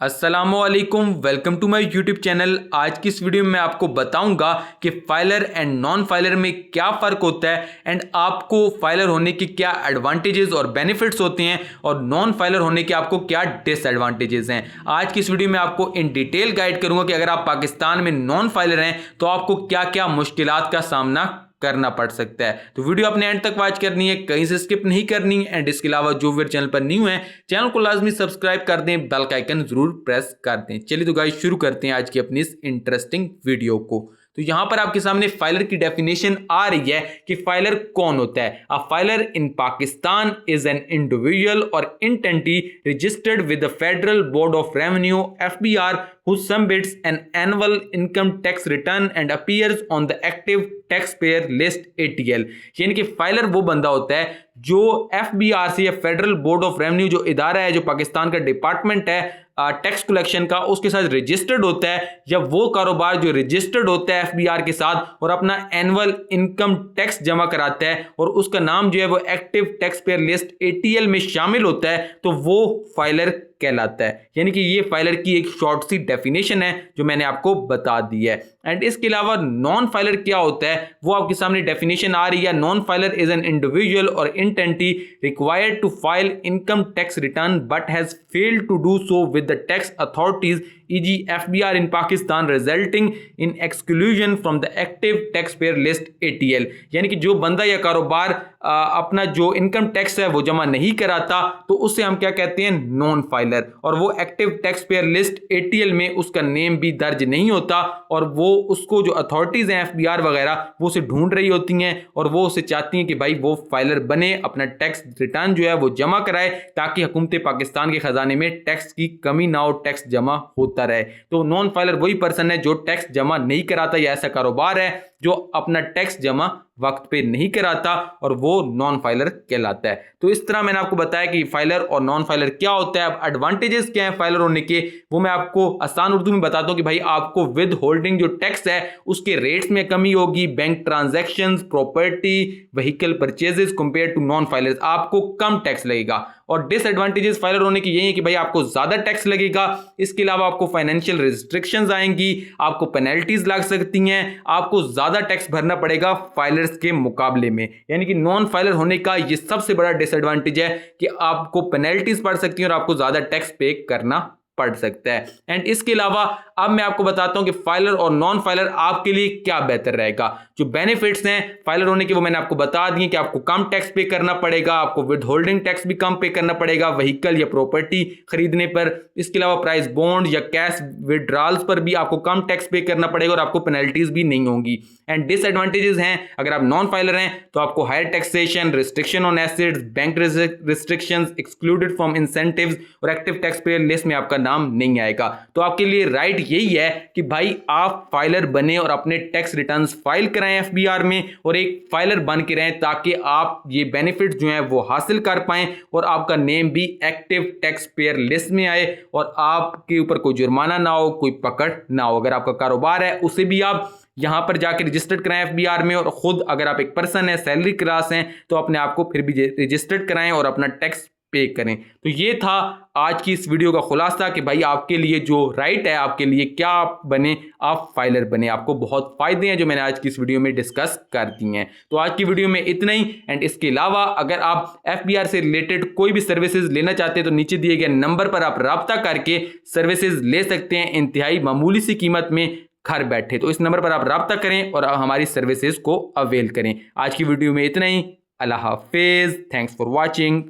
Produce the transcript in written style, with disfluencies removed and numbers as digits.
अस्सलामुअलैकुम, welcome to my YouTube channel. आज की इस वीडियो में मैं आपको बताऊंगा कि फाइलर एंड नॉन फाइलर में क्या फ़र्क होता है एंड आपको फाइलर होने की क्या एडवांटेजेस और बेनिफिट्स होते हैं और नॉन फाइलर होने के आपको क्या डिसएडवांटेजेस हैं। आज की इस वीडियो में आपको इन डिटेल गाइड करूंगा कि अगर आप पाकिस्तान में नॉन फाइलर हैं तो आपको क्या क्या मुश्किलात का सामना करना पड़ सकता है। तो वीडियो अपने एंड तक वॉच करनी है, कहीं से स्किप नहीं करनी है। एंड इसके अलावा जो भी चैनल पर न्यू है, चैनल को लाजमी सब्सक्राइब कर दें, बेल का आइकन जरूर प्रेस कर दें। चलिए तो गाइस शुरू करते हैं आज की अपनी इस इंटरेस्टिंग वीडियो को। तो यहां पर आपके सामने फाइलर की डेफिनेशन आ रही है कि फाइलर कौन होता है। A filer in Pakistan is an individual or entity registered with the federal board of revenue FBR who submits an annual income tax return and appears on the active taxpayer list ATL। यानी कि filer वो बंदा होता है जो FBR या federal board of revenue जो इदारा है, जो पाकिस्तान का डिपार्टमेंट है टैक्स कलेक्शन का, उसके साथ रजिस्टर्ड होता है, या वो कारोबार जो रजिस्टर्ड होता है FBR के साथ और अपना एनुअल इनकम टैक्स जमा कराता है और उसका नाम जो है वो active tax payer list ATL में शामिल होता है, तो वो फाइलर कहलाता है। यानी कि ये फाइलर की एक शॉर्ट सी डेफिनेशन है जो मैंने आपको बता दी है। एंड इसके अलावा नॉन फाइलर क्या होता है वो आपके सामने डेफिनेशन आ रही है। Non filer is an individual or entity required to file income tax return but has failed to do so with the tax authorities e.g. FBR in Pakistan resulting in exclusion from the active taxpayer list ATL। यानी कि जो बंदा या कारोबार अपना जो income tax है वो जमा नहीं कराता तो उससे हम क्या कहते हैं, नॉन फाइलर। और वो active tax payer list ATL में उसका नेम भी दर्ज नहीं होता और वो उसको जो अथॉरिटीज़ हैं FBR वगैरह वो उसे ढूंढ रही होती हैं और वो उसे चाहती हैं कि भाई वो फाइलर बने, अपना टैक्स रिटर्न जो है वो जमा कराए ताकि हुकूमत पाकिस्तान के खजाने में टैक्स की कमी ना हो, टैक्स जमा होता रहे। तो नॉन फाइलर वही पर्सन है जो टैक्स जमा नहीं कराता या ऐसा कारोबार है जो अपना टैक्स जमा वक्त पे नहीं कराता और वो नॉन फाइलर कहलाता है। तो इस तरह मैंने आपको बताया कि फाइलर और नॉन फाइलर क्या होता है। अब एडवांटेजेस क्या है फाइलर होने के वो मैं आपको आसान उर्दू में बताता हूं कि भाई आपको विद होल्डिंग जो टैक्स है उसके रेट्स में कमी होगी, bank transactions, property, vehicle purchases compare to non filers आपको कम टैक्स लगेगा। और डिसएडवांटेजेस फाइलर होने की यही है कि भाई आपको ज्यादा टैक्स लगेगा। इसके अलावा आपको फाइनेंशियल रिस्ट्रिक्शंस आएंगी, आपको पेनल्टीज लग सकती हैं, आपको ज्यादा टैक्स भरना पड़ेगा फाइलर्स के मुकाबले में। यानी कि नॉन फाइलर होने का ये सबसे बड़ा डिसएडवांटेज है कि आपको पेनल्टीज पड़ सकती हैं और आपको ज्यादा टैक्स पे करना पड़ सकता है। एंड इसके अलावा अब मैं आपको बताता हूं कि फाइलर और नॉन फाइलर आपके लिए क्या बेहतर रहेगा। जो बेनिफिट्स हैं फाइलर होने के वो मैंने आपको बता दिए कि आपको कम टैक्स पे करना पड़ेगा, आपको विद होल्डिंग टैक्स भी कम पे करना पड़ेगा व्हीकल या प्रॉपर्टी खरीदने पर। इसके अलावा प्राइस बॉन्ड या कैश विड्रॉल्स पर भी आपको कम टैक्स पे करना पड़ेगा और आपको पेनल्टीज भी नहीं होंगी। एंड डिसएडवांटेजेस हैं अगर आप नॉन फाइलर हैं तो आपको higher taxation, restriction on assets, bank restrictions, excluded from incentives और एक्टिव टैक्स पेयर लिस्ट में आपका नाम नहीं आएगा। तो आपके लिए राइट यही है कि भाई आप फाइलर बने और अपने टैक्स रिटर्न्स फाइल कराएं FBR में और एक फाइलर बन के रहें ताकि आप ये बेनिफिट जो हैं वो हासिल कर पाएं और आपका नेम भी एक्टिव टैक्स पेयर लिस्ट में आए और आपके ऊपर कोई जुर्माना ना हो, कोई पकड़ ना हो। अगर आपका कारोबार है उसे भी आप यहां पर जाकर रजिस्टर्ड कराएं FBR में, और खुद अगर आप एक पर्सन है, सैलरी क्लास हैं, तो अपने आप को फिर भी रजिस्टर्ड कराएं और अपना टैक्स पे करें। तो ये था आज की इस वीडियो का खुलासा कि भाई आपके लिए जो राइट है, आपके लिए क्या आप बने, आप फाइलर बने। आपको बहुत फायदे हैं जो मैंने आज की इस वीडियो में डिस्कस कर दिए हैं। तो आज की वीडियो में इतना ही। एंड इसके अलावा अगर आप FBR से रिलेटेड कोई भी सर्विसेज लेना चाहते हैं तो नीचे दिए गए नंबर पर आप राब्ता करके सर्विसेज ले सकते हैं इंतहाई मामूली सी कीमत में घर बैठे। तो इस नंबर पर आप राब्ता करें और हमारी सर्विसेज को अवेल करें। आज की वीडियो में इतना ही। अल्लाह हाफिज, थैंक्स फॉर वॉचिंग।